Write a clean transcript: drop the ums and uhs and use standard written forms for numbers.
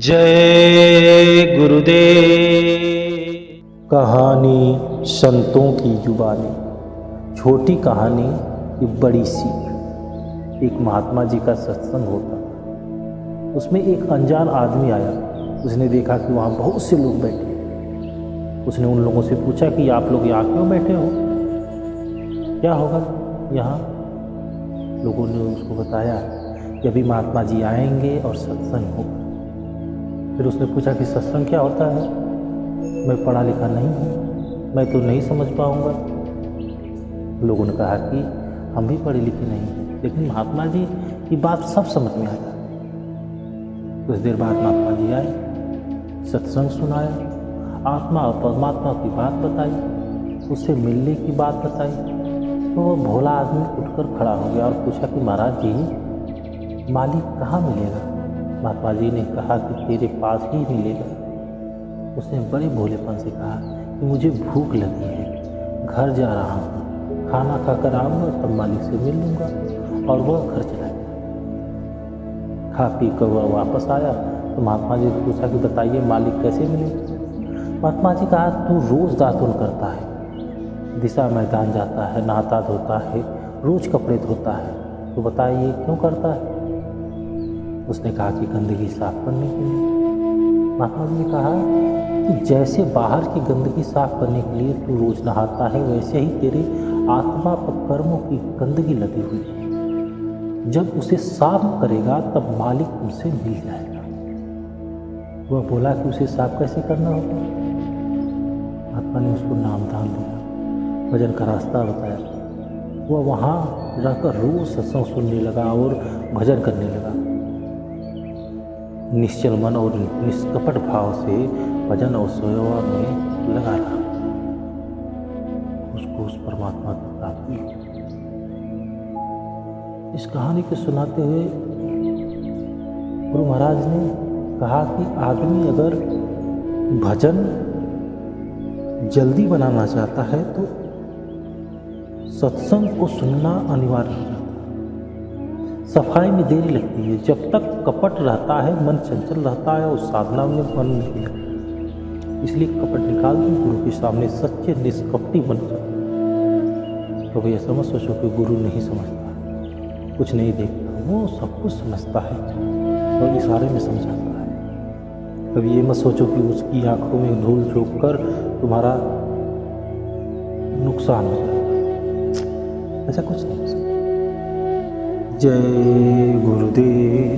जय गुरुदेव। कहानी संतों की जुबानी। छोटी कहानी की बड़ी सीख। एक महात्मा जी का सत्संग होता था। उसमें एक अनजान आदमी आया। उसने देखा कि वहाँ बहुत से लोग बैठे। उसने उन लोगों से पूछा कि आप लोग यहाँ क्यों बैठे हो, क्या होगा यहाँ। लोगों ने उसको बताया कि अभी महात्मा जी आएंगे और सत्संग होगा। फिर उसने पूछा कि सत्संग क्या होता है, मैं पढ़ा लिखा नहीं हूँ, मैं तो नहीं समझ पाऊँगा। लोगों ने कहा कि हम भी पढ़े लिखे नहीं हैं, लेकिन महात्मा जी की बात सब समझ में आया। कुछ देर बाद महात्मा जी आए, सत्संग सुनाया, आत्मा और परमात्मा की बात बताई, उससे मिलने की बात बताई। तो वो भोला आदमी उठकर खड़ा हो गया और पूछा कि महाराज जी, मालिक कहाँ मिलेगा। महात्मा जी ने कहा कि तेरे पास ही मिलेगा। उसने बड़े भोलेपन से कहा कि मुझे भूख लगी है, घर जा रहा हूँ, खाना खाकर आऊँगा तब मालिक से मिल लूँगा। और वह घर चला गया। खा पी कर वह वापस आया तो महात्मा जी ने पूछा कि बताइए मालिक कैसे मिले। महात्मा जी कहा तू रोज़ दातुन करता है, दिशा मैदान जाता है, नहाता धोता है, रोज़ कपड़े धोता है, तो बताइए क्यों करता है। उसने कहा कि गंदगी साफ करने के लिए। महात्मा जी ने कहा कि जैसे बाहर की गंदगी साफ करने के लिए तू रोज नहाता है, वैसे ही तेरे आत्मा पर कर्मों की गंदगी लगी हुई है। जब उसे साफ करेगा तब मालिक तुमसे मिल जाएगा। वह बोला कि उसे साफ कैसे करना होगा। महात्मा ने उसको नाम दान दिया, भजन का रास्ता बताया। वह वहाँ रहकर रोज सत्संग सुनने लगा और भजन करने लगा। निश्चल मन और निष्कपट भाव से भजन और सेवा में लगा रहा। उसको उस परमात्मा की प्राप्ति हुई। इस कहानी को सुनाते हुए गुरु महाराज ने कहा कि आदमी अगर भजन जल्दी बनाना चाहता है तो सत्संग को सुनना अनिवार्य है। सफाई में देरी लगती है, जब तक कपट रहता है, मन चंचल रहता है और साधना में मन नहीं लगता। इसलिए कपट निकाल दो, गुरु के सामने सच्चे निष्कपटी बन जाओ। तो भैया समझ सोचो कि गुरु नहीं समझता, कुछ नहीं देखता, वो सब कुछ समझता है और इशारे में समझाता है। कभी ये मत सोचो कि उसकी आंखों में धूल झोंक कर तुम्हारा नुकसान हो जाएगा, ऐसा कुछ नहीं। जय गुरुदेव।